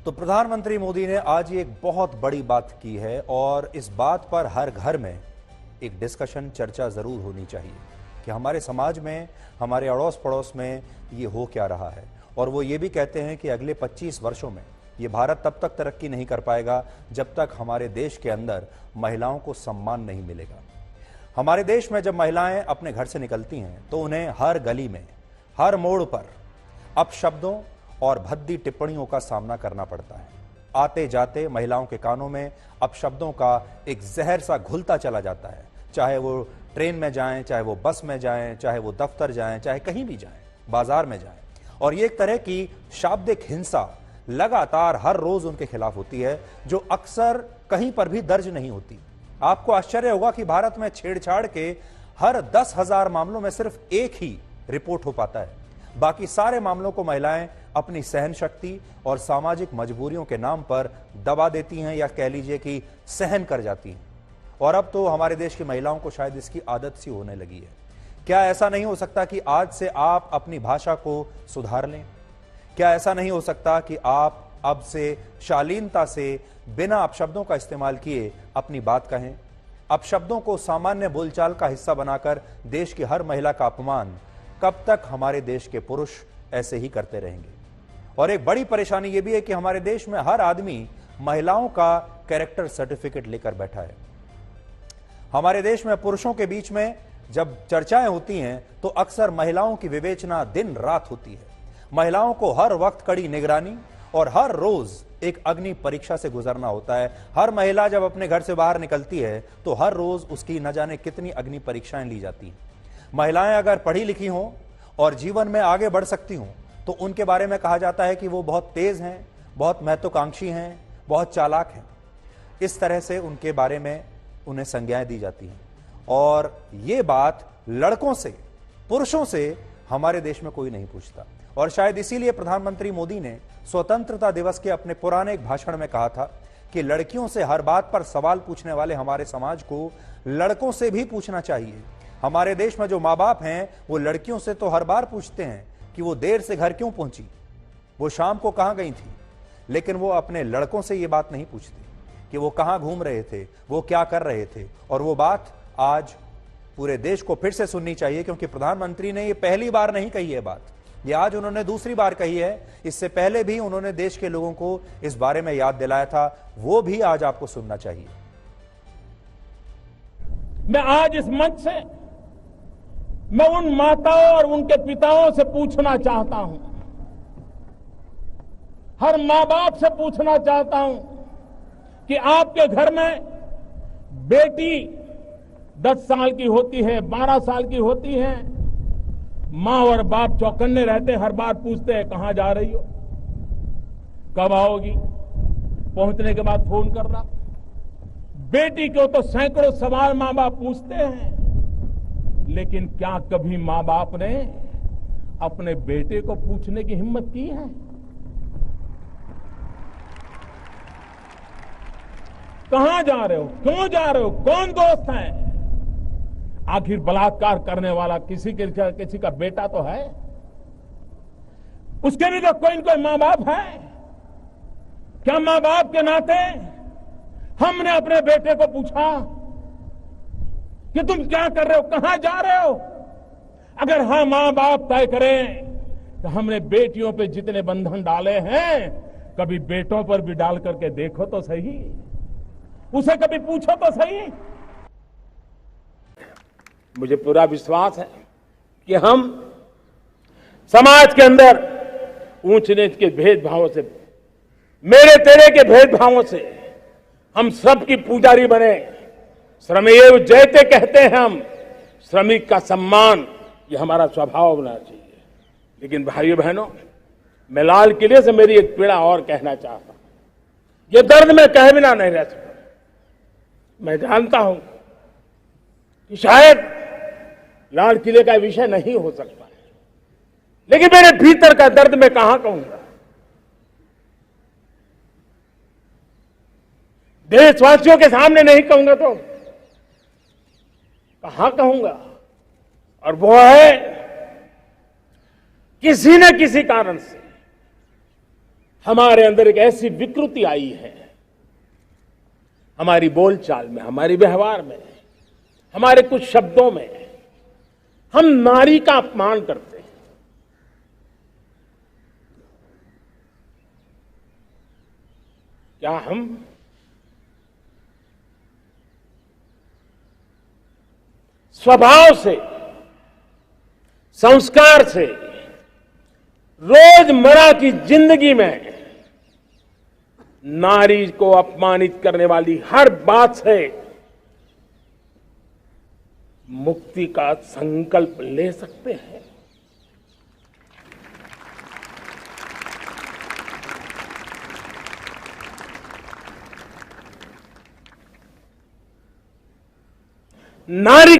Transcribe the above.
तो प्रधानमंत्री मोदी ने आज ये एक बहुत बड़ी बात की है और इस बात पर हर घर में एक डिस्कशन, चर्चा जरूर होनी चाहिए कि हमारे समाज में, हमारे अड़ोस पड़ोस में ये हो क्या रहा है। और वो ये भी कहते हैं कि अगले 25 वर्षों में ये भारत तब तक तरक्की नहीं कर पाएगा जब तक हमारे देश के अंदर महिलाओं को सम्मान नहीं मिलेगा। हमारे देश में जब महिलाएं अपने घर से निकलती हैं तो उन्हें हर गली में, हर मोड़ पर अपशब्दों और भद्दी टिप्पणियों का सामना करना पड़ता है। आते जाते महिलाओं के कानों में अपशब्दों का एक जहर सा घुलता चला जाता है, चाहे वो ट्रेन में जाएं, चाहे वो बस में जाएं, चाहे वो दफ्तर जाएं, चाहे कहीं भी जाएं, बाजार में जाएं। और ये एक तरह की शाब्दिक हिंसा लगातार हर रोज उनके खिलाफ होती है, जो अक्सर कहीं पर भी दर्ज नहीं होती। आपको आश्चर्य होगा कि भारत में छेड़छाड़ के हर 10,000 मामलों में सिर्फ एक ही रिपोर्ट हो पाता है। बाकी सारे मामलों को महिलाएं अपनी सहन शक्ति और सामाजिक मजबूरियों के नाम पर दबा देती हैं, या कह लीजिए कि सहन कर जाती हैं। और अब तो हमारे देश की महिलाओं को शायद इसकी आदत सी होने लगी है। क्या ऐसा नहीं हो सकता कि आज से आप अपनी भाषा को सुधार लें? क्या ऐसा नहीं हो सकता कि आप अब से शालीनता से, बिना अपशब्दों का इस्तेमाल किए अपनी बात कहें? अपशब्दों को सामान्य बोलचाल का हिस्सा बनाकर देश की हर महिला का अपमान कब तक हमारे देश के पुरुष ऐसे ही करते रहेंगे? और एक बड़ी परेशानी यह भी है कि हमारे देश में हर आदमी महिलाओं का कैरेक्टर सर्टिफिकेट लेकर बैठा है। हमारे देश में पुरुषों के बीच में जब चर्चाएं होती हैं तो अक्सर महिलाओं की विवेचना दिन रात होती है। महिलाओं को हर वक्त कड़ी निगरानी और हर रोज एक अग्नि परीक्षा से गुजरना होता है। हर महिला जब अपने घर से बाहर निकलती है तो हर रोज उसकी न जाने कितनी अग्नि परीक्षाएं ली जाती हैं। महिलाएं अगर पढ़ी लिखी हों और जीवन में आगे बढ़ सकती हों तो उनके बारे में कहा जाता है कि वो बहुत तेज हैं, बहुत महत्वाकांक्षी हैं, बहुत चालाक हैं। इस तरह से उनके बारे में उन्हें संज्ञाएं दी जाती हैं। और ये बात लड़कों से, पुरुषों से हमारे देश में कोई नहीं पूछता। और शायद इसीलिए प्रधानमंत्री मोदी ने स्वतंत्रता दिवस के अपने पुराने एक भाषण में कहा था कि लड़कियों से हर बात पर सवाल पूछने वाले हमारे समाज को लड़कों से भी पूछना चाहिए। हमारे देश में जो माँ बाप हैं वो लड़कियों से तो हर बार पूछते हैं कि वो देर से घर क्यों पहुंची, वो शाम को कहां गई थी, लेकिन वो अपने लड़कों से ये बात नहीं पूछते कि वो कहां घूम रहे थे, वो क्या कर रहे थे। और वो बात आज पूरे देश को फिर से सुननी चाहिए, क्योंकि प्रधानमंत्री ने ये पहली बार नहीं कही है बात, ये आज उन्होंने दूसरी बार कही है। इससे पहले भी उन्होंने देश के लोगों को इस बारे में याद दिलाया था, वो भी आज आपको सुनना चाहिए। मैं आज इस मंच से मैं उन माताओं और उनके पिताओं से पूछना चाहता हूं, हर मां बाप से पूछना चाहता हूं कि आपके घर में बेटी 10 साल की होती है, 12 साल की होती है, मां और बाप चौकन्ने रहते हैं, हर बार पूछते हैं कहां जा रही हो, कब आओगी, पहुंचने के बाद फोन करना। बेटी को तो सैकड़ों सवाल मां बाप पूछते हैं, लेकिन क्या कभी मां बाप ने अपने बेटे को पूछने की हिम्मत की है? कहां जा रहे हो, क्यों जा रहे हो, कौन दोस्त है? आखिर बलात्कार करने वाला किसी का बेटा तो है, उसके भी तो कोई न कोई मां बाप है। क्या मां बाप के नाते हमने अपने बेटे को पूछा कि तुम क्या कर रहे हो, कहां जा रहे हो? अगर हाँ मां बाप तय करें तो हमने बेटियों पे जितने बंधन डाले हैं कभी बेटों पर भी डाल करके देखो तो सही, उसे कभी पूछो तो सही। मुझे पूरा विश्वास है कि हम समाज के अंदर ऊंच नीच के भेदभावों से, मेरे तेरे के भेदभावों से हम सबकी पुजारी बने। श्रमेव जयते कहते हैं हम, श्रमिक का सम्मान, ये हमारा स्वभाव होना चाहिए। लेकिन भाइयों बहनों, मैं लाल किले से मेरी एक पीड़ा और कहना चाहता हूं। ये दर्द में कह बिना नहीं रह सकता। मैं जानता हूं कि शायद लाल किले का विषय नहीं हो सकता, लेकिन मेरे भीतर का दर्द मैं कहां कहूंगा? देशवासियों के सामने नहीं कहूंगा तो कहां कहूंगा? और वो है किसी न किसी कारण से हमारे अंदर एक ऐसी विकृति आई है, हमारी बोलचाल में, हमारे व्यवहार में, हमारे कुछ शब्दों में हम नारी का अपमान करते हैं। क्या हम स्वभाव से, संस्कार से, रोजमर्रा की जिंदगी में नारी को अपमानित करने वाली हर बात से मुक्ति का संकल्प ले सकते हैं? नारी